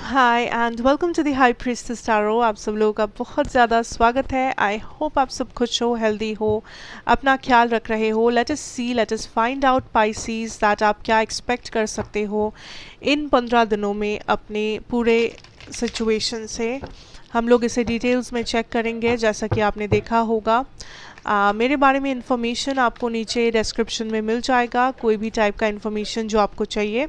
Hi and welcome to the high priestess tarot. आप सब लोगों का बहुत ज़्यादा स्वागत है। आई होप आप सब खुश हो, हेल्दी हो, अपना ख्याल रख रहे हो। Let us find out Pisces that आप क्या एक्सपेक्ट कर सकते हो इन 15 दिनों में अपने पूरे सिचुएशन से। हम लोग इसे डिटेल्स में चेक करेंगे। जैसा कि आपने देखा होगा मेरे बारे में इन्फॉर्मेशन आपको नीचे डिस्क्रिप्शन में मिल जाएगा, कोई भी टाइप का इन्फॉर्मेशन जो आपको चाहिए।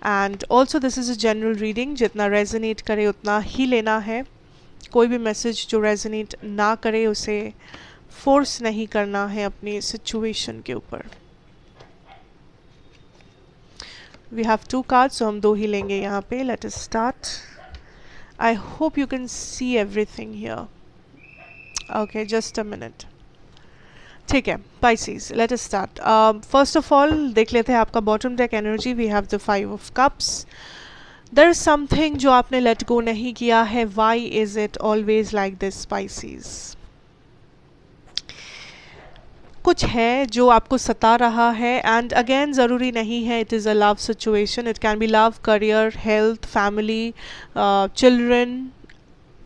And also this is a general reading, जितना रेजोनेट करे उतना ही लेना है। कोई भी मैसेज जो रेजोनेट ना करे उसे फोर्स नहीं करना है अपनी सिचुएशन के ऊपर। वी हैव 2 कार्ड्स, सो हम 2 ही लेंगे यहाँ पे। Let us start. I hope you can see everything here. Okay, just a minute. ठीक है, Pisces, let us start. First of all देख लेते हैं आपका bottom deck energy. We have the 5 of cups. There is something जो आपने let go नहीं किया है। Why is it always like this Pisces? कुछ है जो आपको सता रहा है। एंड अगेन ज़रूरी नहीं है it is a love situation. It can B love, career, health, family, children,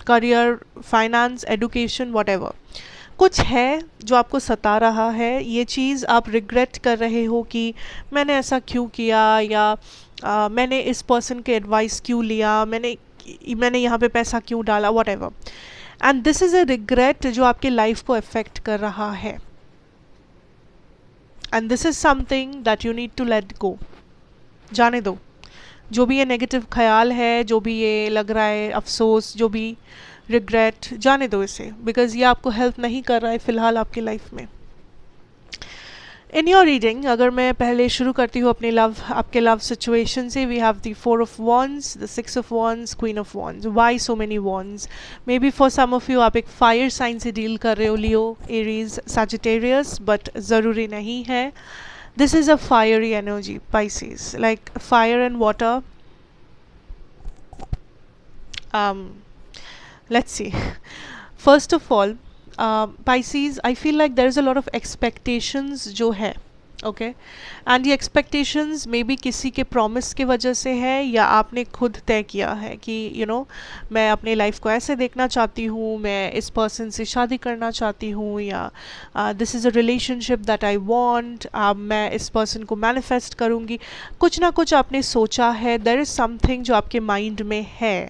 career, finance, education, what. कुछ है जो आपको सता रहा है। ये चीज़ आप रिग्रेट कर रहे हो कि मैंने ऐसा क्यों किया, या मैंने इस पर्सन के एडवाइस क्यों लिया, मैंने यहाँ पे पैसा क्यों डाला, whatever. And this is a regret जो आपके लाइफ को अफेक्ट कर रहा है। And this is something that you need to let go. जाने दो जो भी ये नेगेटिव ख्याल है, जो भी ये लग रहा है अफसोस, जो भी रिग्रेट, जाने दो इसे, बिकॉज ये आपको हेल्प नहीं कर रहा है फ़िलहाल आपकी लाइफ में। इन योर रीडिंग अगर मैं पहले शुरू करती हूँ अपने आपके लव सिचुएशन से, we have the 4 of wands, the 6 of wands, queen of wands. Why so many wands? Maybe for some of you आप एक फायर साइन से डील कर रहे हो, लियो, एरीज, सजिटेरियस, बट ज़रूरी नहीं है। This is a fiery energy, Pisces, like fire and water. Let's see. First of all, Pisces, I feel like there is a lot of expectations जो है, okay. And ये expectations may be किसी के promise के वजह से है, या आपने खुद तय किया है कि मैं अपने लाइफ को ऐसे देखना चाहती हूँ, मैं इस पर्सन से शादी करना चाहती हूँ, या this is a relationship that I want, मैं इस पर्सन को मैनिफेस्ट करूँगी। कुछ ना कुछ आपने सोचा है। देयर इज़ समथिंग जो आपके माइंड में है।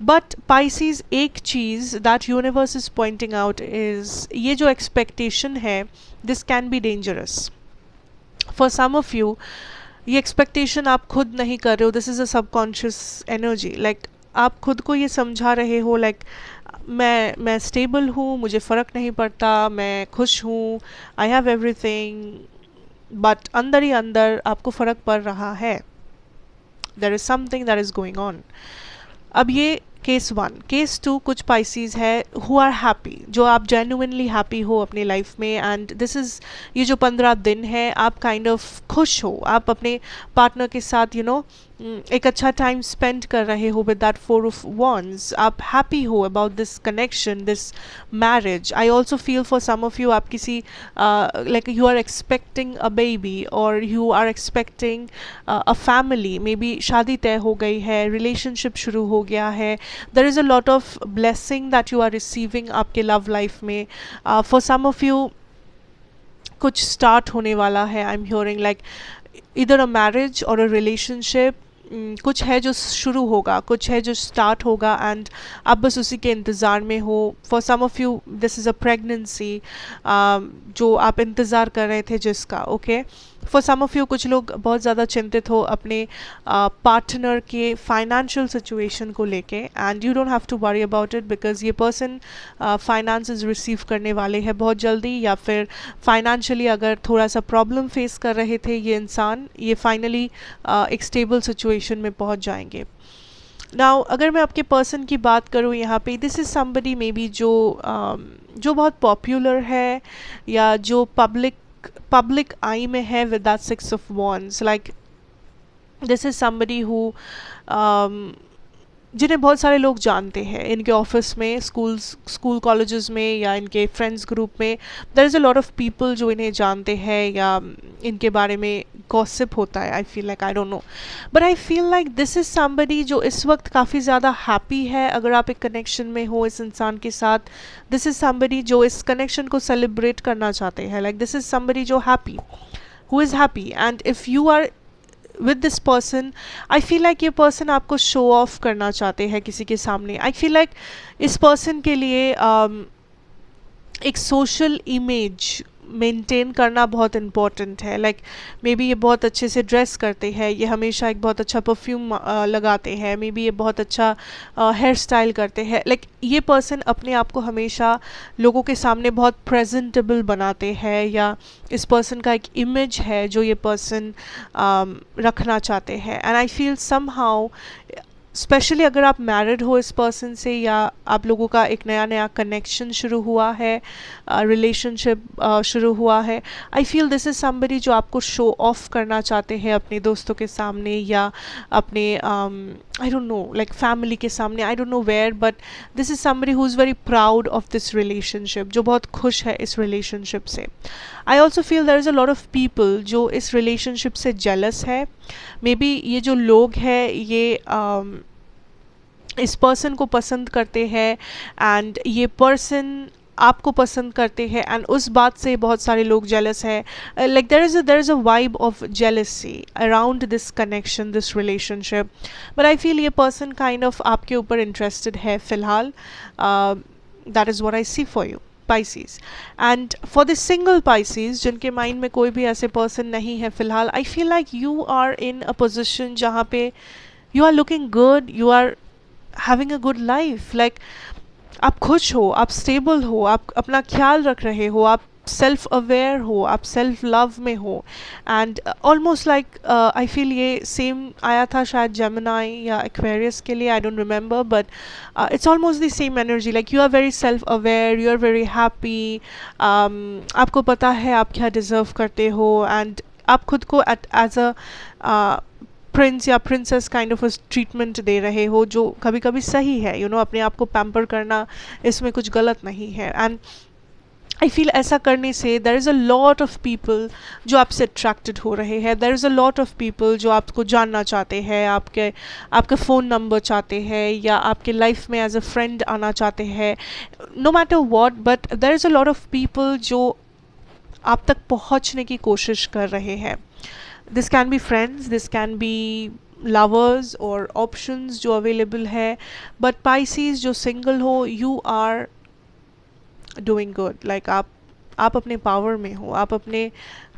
बट पाइसीज, एक चीज़ that universe is pointing out is, ये जो एक्सपेक्टेशन है this can be dangerous for some of you. ये एक्सपेक्टेशन आप खुद नहीं कर रहे हो, this is a subconscious energy. Like आप खुद को ये समझा रहे हो, लाइक मैं स्टेबल हूँ, मुझे फ़र्क नहीं पड़ता, मैं खुश हूँ, आई हैव एवरीथिंग, बट अंदर ही अंदर आपको फ़र्क पड़ रहा है। There is something that is going on. अब ये केस 1। केस 2, कुछ पाइसीज है हु आर हैप्पी, जो आप जेन्युइनली हैप्पी हो अपनी लाइफ में। एंड दिस इज़, ये जो 15 दिन है आप काइंड ऑफ खुश हो, आप अपने पार्टनर के साथ एक अच्छा टाइम स्पेंड कर रहे हो विद दैट 4 ऑफ वॉन्ड्स। आप हैप्पी हो about this connection, this marriage. I also feel for some of you आप किसी like you are expecting a baby, और you are expecting a family. Maybe शादी तय हो गई है, रिलेशनशिप शुरू हो गया है। There is a lot of blessing that you are receiving आपके लव लाइफ में। फॉर सम ऑफ यू कुछ स्टार्ट होने वाला है। आई एम हियरिंग लाइक इधर अ मैरिज और अ रिलेशनशिप, कुछ है जो शुरू होगा, कुछ है जो स्टार्ट होगा, एंड आप बस उसी के इंतज़ार में हो। For some of you this is a pregnancy जो आप इंतज़ार कर रहे थे जिसका, okay. For some of you कुछ लोग बहुत ज़्यादा चिंतित हो अपने पार्टनर के फाइनेंशियल सिचुएशन को लेके, and you don't have to worry about it, because ये पर्सन फाइनेंसेस रिसीव करने वाले हैं बहुत जल्दी, या फिर फाइनेंशियली अगर थोड़ा सा प्रॉब्लम फेस कर रहे थे ये इंसान, ये फाइनली एक स्टेबल सिचुएशन में पहुंच जाएंगे। नाउ अगर मैं आपके पर्सन की बात करूँ यहाँ पे, this is somebody may be जो बहुत पॉपुलर है, या जो पब्लिक आई में है with that 6 of wands. Like this is somebody who जिन्हें बहुत सारे लोग जानते हैं इनके ऑफिस में, स्कूल कॉलेजेस में, या इनके फ्रेंड्स ग्रुप में। There is a lot of people जो इन्हें जानते हैं या इनके बारे में गॉसिप होता है। आई feel like, I don't no, but I feel like this is somebody जो इस वक्त काफ़ी ज़्यादा हैप्पी है। अगर आप एक कनेक्शन में हो इस इंसान के साथ, दिस इज़ समबडी जो इस कनेक्शन को सेलिब्रेट करना चाहते हैं। लाइक दिस इज़ समबडी जो happy, who is happy, and if you are with this person, I feel like ये पर्सन आपको शो ऑफ करना चाहते हैं किसी के सामने। आई फील लाइक इस पर्सन के लिए एक सोशल इमेज मेंटेन करना बहुत इम्पॉर्टेंट है। लाइक मे बी ये बहुत अच्छे से ड्रेस करते हैं, ये हमेशा एक बहुत अच्छा परफ्यूम लगाते हैं, मे बी ये बहुत अच्छा हेयर स्टाइल करते हैं। लाइक ये पर्सन अपने आप को हमेशा लोगों के सामने बहुत प्रेजेंटेबल बनाते हैं, या इस पर्सन का एक इमेज है जो ये पर्सन रखना चाहते हैं। And I feel somehow, specially अगर आप मैरिड हो इस पर्सन से, या आप लोगों का एक नया नया कनेक्शन शुरू हुआ है, रिलेशनशिप शुरू हुआ है, I feel this is somebody जो आपको शो ऑफ करना चाहते हैं अपने दोस्तों के सामने, या अपने I don't know, like family के सामने, I don't know where, but this is somebody who is very proud of this relationship, जो बहुत खुश है इस रिलेशनशिप से। I also feel there is a lot of people जो इस रिलेशनशिप से जेलस है। मे बी ये जो लोग हैं ये इस पर्सन को पसंद करते हैं, एंड ये पर्सन आपको पसंद करते हैं, एंड उस बात से बहुत सारे लोग जेलस है। Like there is a vibe of jealousy around this connection, this relationship, but I feel ये पर्सन काइंड ऑफ आपके ऊपर इंटरेस्टेड है फ़िलहाल। That is what I see for you Pisces. And for the single Pisces जिनके mind में कोई भी ऐसे पर्सन नहीं है फ़िलहाल, I feel like you are in a position जहाँ पे you are looking good, you are having a good life. Like आप खुश हो, आप स्टेबल हो, आप अपना ख्याल रख रहे हो, आप सेल्फ अवेयर हो, आप सेल्फ लव में हो, and almost like I feel ये सेम आया था शायद जेमिनाई या एक्वेरियस के लिए, I don't remember, but it's almost the same energy. Like you are very self aware, you are very happy, आपको पता है आप क्या डिज़र्व करते हो, एंड आप खुद को एज अ प्रिंस या प्रिंसेस काइंड ऑफ ट्रीटमेंट दे रहे हो, जो कभी कभी सही है। अपने आप को पैम्पर करना, इसमें कुछ गलत नहीं है। एंड आई फील ऐसा करने से देर is a lot of people जो आपसे अट्रैक्टेड हो रहे हैं, देर is a lot of people जो आपको जानना चाहते हैं, आपका फ़ोन नंबर चाहते हैं, या आपके लाइफ में एज अ फ्रेंड आना चाहते हैं, no matter what, but there is a lot of people जो आप तक पहुँचने की कोशिश कर रहे हैं। This can be friends, this can be lovers और ऑप्शंस जो अवेलेबल है, बट पाइसीज जो सिंगल हो, you are doing good. Like आप अपने पावर में हो, आप अपने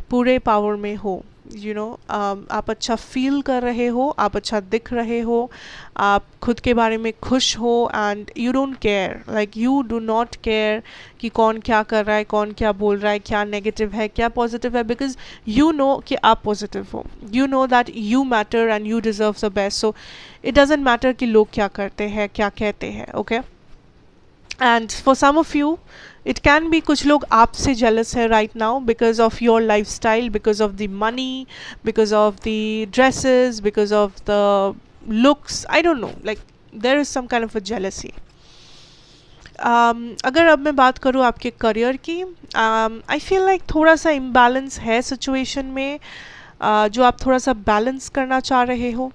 पूरे पावर में हो, आप अच्छा फील कर रहे हो, आप अच्छा दिख रहे हो, आप खुद के बारे में खुश हो, and you don't care, like you do not care कि कौन क्या कर रहा है, कौन क्या बोल रहा है, क्या नेगेटिव है, क्या पॉजिटिव है, बिकॉज यू नो कि आप पॉजिटिव हो, you know that you matter and you deserve the best. So it doesn't matter कि लोग क्या करते हैं, क्या कहते हैं। Okay, and for some of you it can be कुछ लोग आपसे जेलस है right now because of your lifestyle, because of the money, because of the dresses, because of the looks, I don't know, like there is some kind of a jealousy. अगर अब मैं बात करूँ आपके career की, आई feel like थोड़ा सा imbalance है सिचुएशन में, जो आप थोड़ा सा बैलेंस करना चाह रहे हो।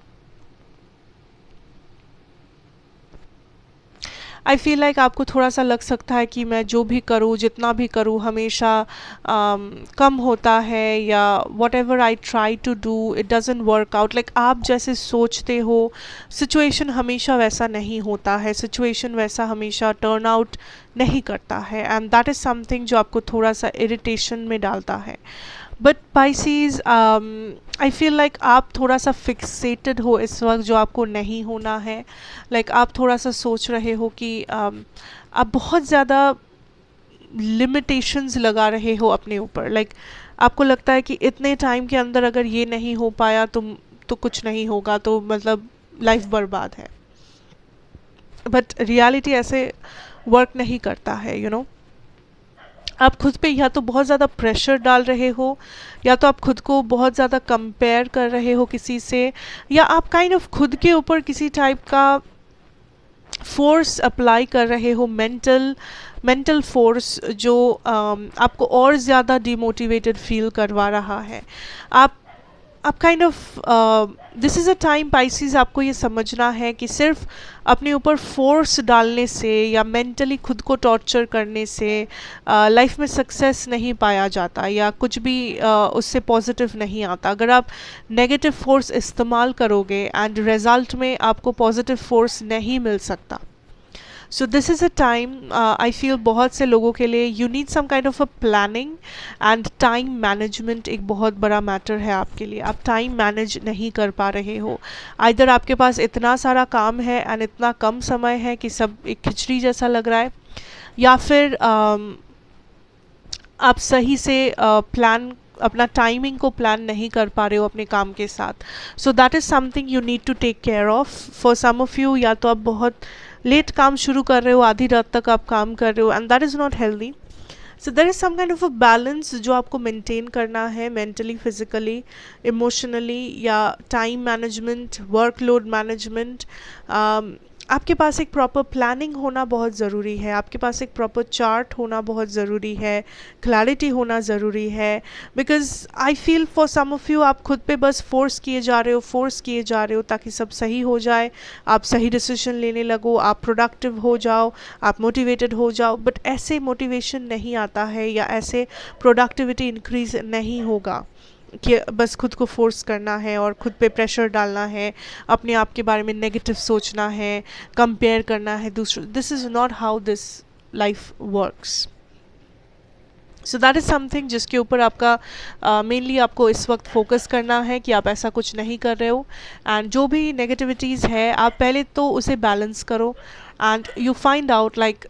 आई फील लाइक आपको थोड़ा सा लग सकता है कि मैं जो भी करूँ, जितना भी करूँ, हमेशा कम होता है, या whatever I try to do it doesn't work out. Like आप जैसे सोचते हो सिचुएशन हमेशा वैसा नहीं होता है, सिचुएशन वैसा हमेशा टर्न आउट नहीं करता है, एंड दैट इज़ समथिंग जो आपको थोड़ा सा इरिटेशन में डालता है। But Pisces, I feel like आप थोड़ा सा फिक्सेटेड हो इस वक्त, जो आपको नहीं होना है। लाइक आप थोड़ा सा सोच रहे हो कि आप बहुत ज़्यादा लिमिटेशंस लगा रहे हो अपने ऊपर। लाइक आपको लगता है कि इतने टाइम के अंदर अगर ये नहीं हो पाया तो कुछ नहीं होगा, तो मतलब लाइफ बर्बाद है। बट रियलिटी ऐसे वर्क नहीं करता है, आप खुद पे या तो बहुत ज़्यादा प्रेशर डाल रहे हो, या तो आप खुद को बहुत ज़्यादा कंपेयर कर रहे हो किसी से, या आप काइंड ऑफ खुद के ऊपर किसी टाइप का फोर्स अप्लाई कर रहे हो, मेंटल फोर्स जो आपको और ज़्यादा डिमोटिवेटेड फील करवा रहा है। आप kind of this is a time Pisces, आपको ये समझना है कि सिर्फ अपने ऊपर फोर्स डालने से या मेंटली खुद को टॉर्चर करने से लाइफ में सक्सेस नहीं पाया जाता या कुछ भी उससे पॉजिटिव नहीं आता। अगर आप नेगेटिव फोर्स इस्तेमाल करोगे एंड रिजल्ट में आपको पॉजिटिव फोर्स नहीं मिल सकता। So this is a time I feel बहुत से लोगों के लिए you need some kind of a planning and time management एक बहुत बड़ा मैटर है आपके लिए। आप टाइम मैनेज नहीं कर पा रहे हो, आइदर आपके पास इतना सारा काम है एंड इतना कम समय है कि सब एक खिचड़ी जैसा लग रहा है, या फिर आप सही से प्लान अपना टाइमिंग को प्लान नहीं कर पा रहे हो अपने काम के साथ। So that is something you need to take care of. For some of you, या तो आप बहुत लेट काम शुरू कर रहे हो, आधी रात तक आप काम कर रहे हो, and that is not healthy. So there is some kind of a balance जो आपको मेंटेन करना है मेंटली, फिजिकली, इमोशनली, या टाइम मैनेजमेंट, वर्कलोड मैनेजमेंट। आपके पास एक प्रॉपर प्लानिंग होना बहुत ज़रूरी है, आपके पास एक प्रॉपर चार्ट होना बहुत ज़रूरी है, क्लैरिटी होना ज़रूरी है। Because I feel for some of you आप खुद पे बस फोर्स किए जा रहे हो ताकि सब सही हो जाए, आप सही डिसीजन लेने लगो, आप प्रोडक्टिव हो जाओ, आप मोटिवेटेड हो जाओ। बट ऐसे मोटिवेशन नहीं आता है या ऐसे प्रोडक्टिविटी इंक्रीज नहीं होगा कि बस खुद को फोर्स करना है और खुद पे प्रेशर डालना है, अपने आप के बारे में नेगेटिव सोचना है, कंपेयर करना है दूसरों। This is not how this life works. So that is something जिसके ऊपर आपका मेनली आपको इस वक्त फोकस करना है कि आप ऐसा कुछ नहीं कर रहे हो। एंड जो भी नेगेटिविटीज़ है आप पहले तो उसे बैलेंस करो and you find out like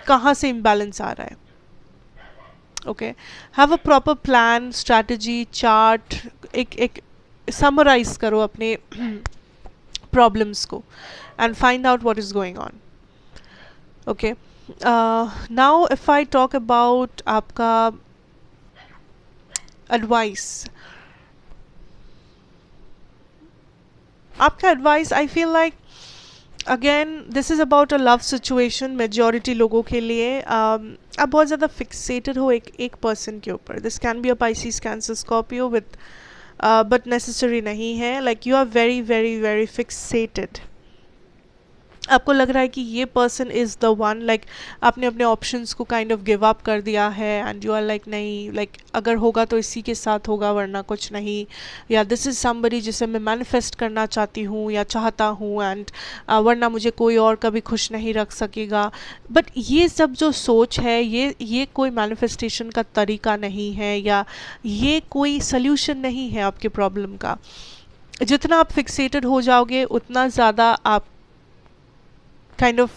कहाँ से इम्बैलेंस आ रहा है। Okay, have a proper plan, strategy, chart, एक समराइज करो अपने प्रॉब्लम्स को and find out what is going on. Okay, now if I talk about आपका एडवाइस, आपका advice I feel like again this is about a love situation. Majority लोगों के लिए आप बहुत ज़्यादा फिक्सेटेड हो एक पर्सन के ऊपर। This can be a Pisces, Cancer, Scorpio with but necessary नहीं है। Like you are very very very fixated. आपको लग रहा है कि ये person is the one, like आपने अपने ऑप्शंस को काइंड ऑफ गिव अप कर दिया है एंड यू आर लाइक नहीं, लाइक अगर होगा तो इसी के साथ होगा वरना कुछ नहीं, या दिस इज़ समबडी जिसे मैं मैनिफेस्ट करना चाहती हूँ या चाहता हूँ एंड वरना मुझे कोई और कभी खुश नहीं रख सकेगा। बट ये सब जो सोच है ये कोई मैनिफेस्टेशन का तरीका नहीं है या ये कोई सल्यूशन नहीं है आपके प्रॉब्लम का। जितना आप फिक्सेटेड हो जाओगे उतना ज़्यादा आप काइंड ऑफ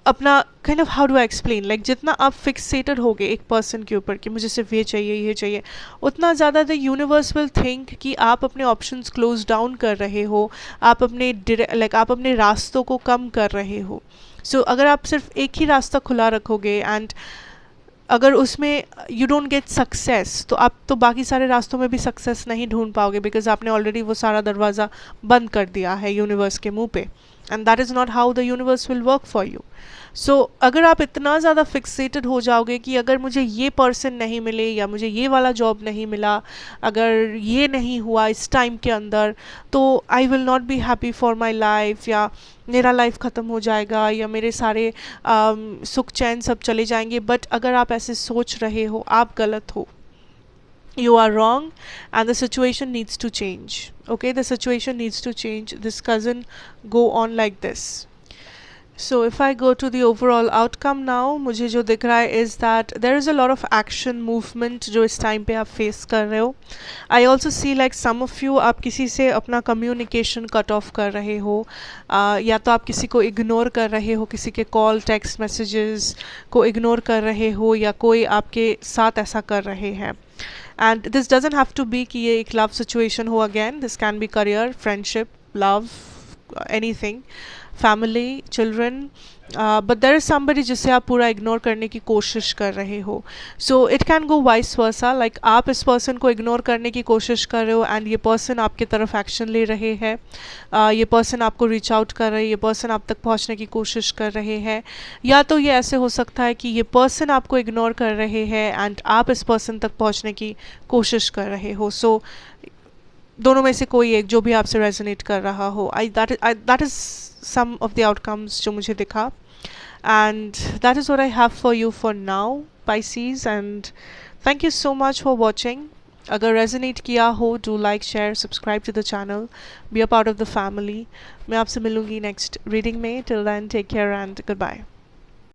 अपना kind of how do I explain, like जितना आप फिक्सेटेड होगे एक पर्सन के ऊपर कि मुझे सिर्फ ये चाहिए, उतना ज़्यादा द यूनिवर्स विल थिंक कि आप अपने ऑप्शंस क्लोज डाउन कर रहे हो, आप अपने रास्तों को कम कर रहे हो। सो अगर आप सिर्फ एक ही रास्ता खुला रखोगे एंड अगर उसमें यू डोंट गेट सक्सेस तो आप तो बाकी सारे रास्तों में भी सक्सेस नहीं ढूंढ पाओगे, बिकॉज आपने ऑलरेडी वो सारा दरवाज़ा बंद कर दिया है यूनिवर्स के मुंह पे, and that is not how the universe will work for you. So अगर आप इतना ज़्यादा फिक्सेटेड हो जाओगे कि अगर मुझे ये पर्सन नहीं मिले या मुझे ये वाला जॉब नहीं मिला, अगर ये नहीं हुआ इस टाइम के अंदर तो I will not be happy for my life, या मेरा लाइफ ख़त्म हो जाएगा, या मेरे सारे सुख चैन सब चले जाएंगे। बट अगर आप ऐसे सोच रहे हो आप गलत हो, you are wrong and the situation needs to change. Okay, the situation needs to change. This doesn't go on like this. So if I go to the overall outcome now, मुझे जो दिख रहा है is that there is a lot of action movement जो इस time पे आप face कर रहे हो। I also see like some of you आप किसी से अपना communication cut off कर रहे हो, या तो आप किसी को इग्नोर कर रहे हो, किसी के कॉल टेक्स्ट मैसेजेस को इग्नोर कर रहे हो, या कोई आपके साथ ऐसा कर रहे हैं। And this doesn't have to be कि ये एक लव सिचुएशन हो again, this can be career, friendship, love, anything. Family, children, but there is somebody जिसे आप पूरा इग्नोर करने की कोशिश कर रहे हो. So it can go vice versa, like आप इस पर्सन को इग्नोर करने की कोशिश कर रहे हो एंड ये पर्सन आपकी तरफ एक्शन ले रहे हैं. ये पर्सन आपको रीच आउट कर रहे हैं, ये पर्सन आप तक पहुंचने की कोशिश कर रहे हैं. या तो ये ऐसे हो सकता है कि ये पर्सन आपको इग्नोर कर रहे हैं एंड आप इस पर्सन तक पहुंचने की कोशिश कर रहे हो. सो दोनों में से कोई एक, जो भी आपसे रेजोनेट कर रहा हो. That is some of the outcomes जो मुझे दिखा, and that is what I have for you for now, Pisces, and thank you so much for watching. अगर resonate किया हो, do like, share, subscribe to the channel, be a part of the family. मैं आपसे मिलूँगी next reading में. Till then, take care and goodbye.